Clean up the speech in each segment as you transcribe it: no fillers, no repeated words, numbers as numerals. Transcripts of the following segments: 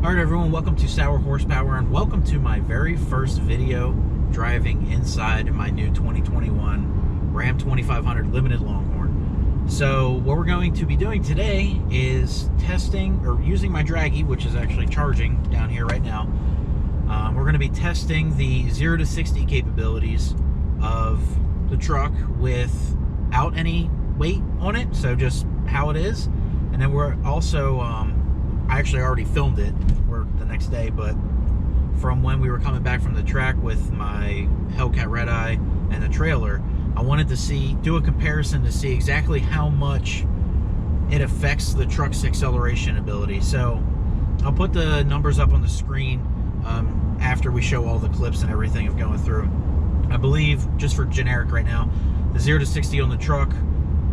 Alright everyone, welcome to Sour Horsepower and welcome to my very first video driving inside my new 2021 Ram 2500 Limited Longhorn. So what we're going to be doing today is testing, or using my draggy, which is actually charging down here right now. We're going to be testing the 0 to 60 capabilities of the truck without any weight on it, so just how it is. And then we're also I actually already filmed it for the next day, but from when we were coming back from the track with my Hellcat Redeye and the trailer, I wanted to do a comparison to see exactly how much it affects the truck's acceleration ability. So I'll put the numbers up on the screen after we show all the clips and everything of going through. I believe, just for generic right now, the 0 to 60 on the truck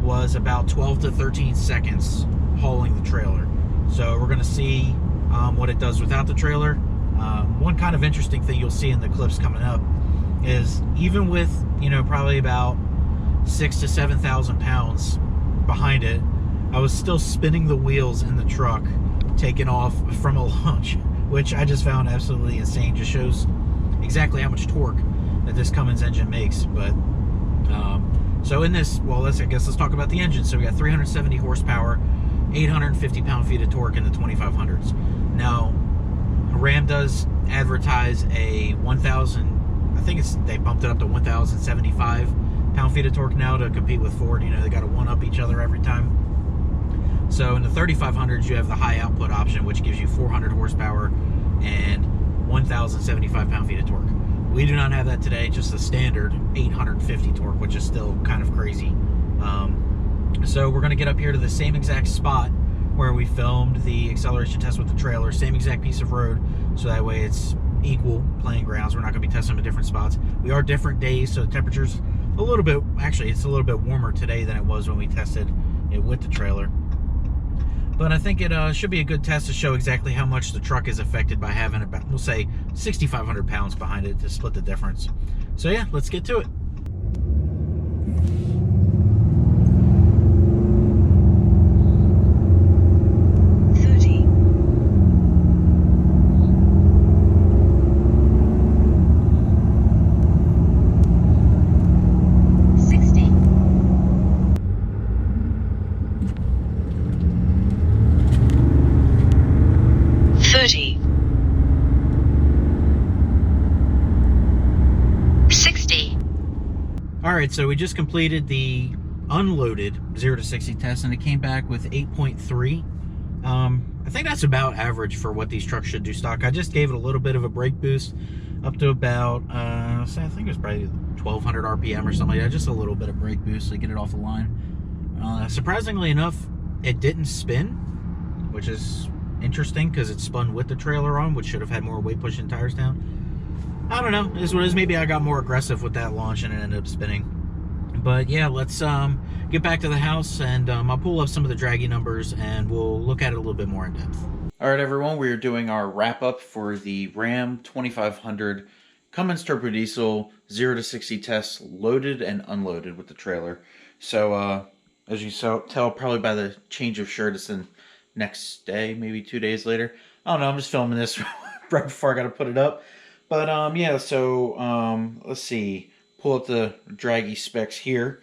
was about 12 to 13 seconds hauling the trailer. So we're going to see what it does without the trailer. One kind of interesting thing you'll see in the clips coming up is even with, probably about 6,000 to 7,000 pounds behind it, I was still spinning the wheels in the truck, taking off from a launch, which I just found absolutely insane. Just shows exactly how much torque that this Cummins engine makes. But so in this, well, let's talk about the engine. So we got 370 horsepower, 850 pound-feet of torque in the 2500s. Now, Ram does advertise a 1,000, I think they bumped it up to 1,075 pound-feet of torque now to compete with Ford. They got to one-up each other every time. So in the 3500s, you have the high output option, which gives you 400 horsepower and 1,075 pound-feet of torque. We do not have that today, just the standard 850 torque, which is still kind of crazy. So we're going to get up here to the same exact spot where we filmed the acceleration test with the trailer, same exact piece of road, so that way it's equal playing grounds. We're not going to be testing them at different spots. We are different days, so the temperature's a little bit, actually it's a little bit warmer today than it was when we tested it with the trailer. But I think it should be a good test to show exactly how much the truck is affected by having about, we'll say, 6,500 pounds behind it to split the difference. So yeah, let's get to it. Alright, so we just completed the unloaded 0 to 60 test and it came back with 8.3. I think that's about average for what these trucks should do stock. I just gave it a little bit of a brake boost up to about, I think it was probably 1,200 RPM or something like that. Just a little bit of brake boost to get it off the line. Surprisingly enough, it didn't spin, which is interesting because it spun with the trailer on, which should have had more weight pushing tires down. I don't know, it is what it is. Maybe I got more aggressive with that launch and it ended up spinning. But yeah, let's get back to the house and I'll pull up some of the draggy numbers and we'll look at it a little bit more in depth. Alright everyone, we're doing our wrap up for the Ram 2500 Cummins Turbo Diesel 0 to 60 tests, loaded and unloaded with the trailer. So as you tell probably by the change of shirt, it's the next day, maybe 2 days later. I don't know, I'm just filming this right before I got to put it up. But yeah, so let's see, pull up the draggy specs here,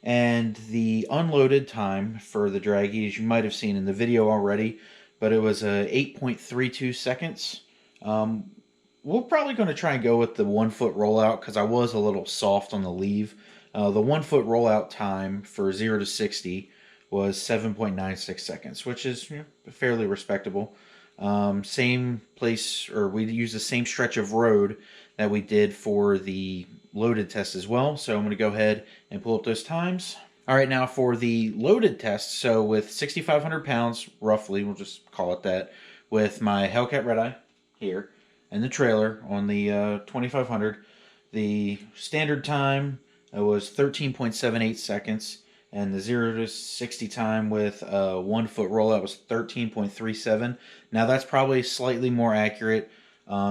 and the unloaded time for the draggy, as you might have seen in the video already, but it was 8.32 seconds. We're probably going to try and go with the 1 foot rollout because I was a little soft on the leave. The 1 foot rollout time for 0 to 60 was 7.96 seconds, which is fairly respectable. Same place, or we use the same stretch of road that we did for the loaded test as well. So I'm going to go ahead and pull up those times. All right, now for the loaded test, so with 6,500 pounds, roughly, we'll just call it that, with my Hellcat Redeye here and the trailer on the 2500, the standard time was 13.78 seconds. And the 0 to 60 time with a 1 foot rollout was 13.37. Now that's probably slightly more accurate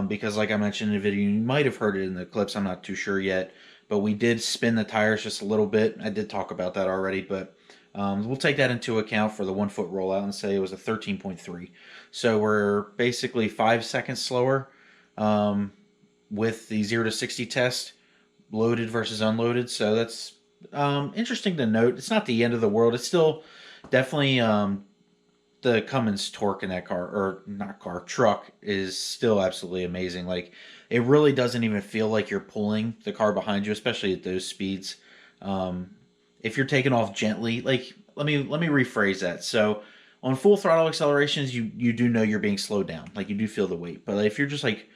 because, like I mentioned in the video, you might have heard it in the clips, I'm not too sure yet. But we did spin the tires just a little bit. I did talk about that already, but We'll take that into account for the 1 foot rollout and say it was a 13.3. So we're basically 5 seconds slower with the 0 to 60 test, loaded versus unloaded. So that's interesting to note. It's not the end of the world. It's still definitely the Cummins torque in that car, or not car, truck, is still absolutely amazing. Like, it really doesn't even feel like you're pulling the car behind you, especially at those speeds. If you're taking off gently, like, let me rephrase that. So on full throttle accelerations, you do know you're being slowed down. Like, you do feel the weight. But if you're just like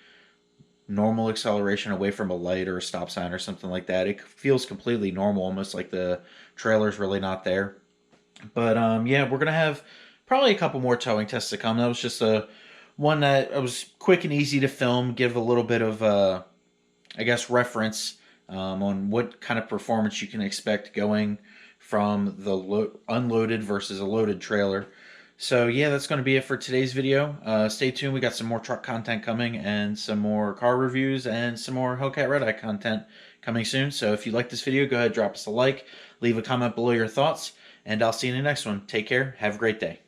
normal acceleration away from a light or a stop sign or something like that, it feels completely normal, almost like the trailer's really not there. But yeah, we're gonna have probably a couple more towing tests to come. That was just a one that was quick and easy to film, give a little bit of I guess reference on what kind of performance you can expect going from the unloaded versus a loaded trailer. So yeah, that's going to be it for today's video. Stay tuned. We got some more truck content coming, and some more car reviews, and some more Hellcat Redeye content coming soon. So if you like this video, go ahead, drop us a like, leave a comment below your thoughts, and I'll see you in the next one. Take care. Have a great day.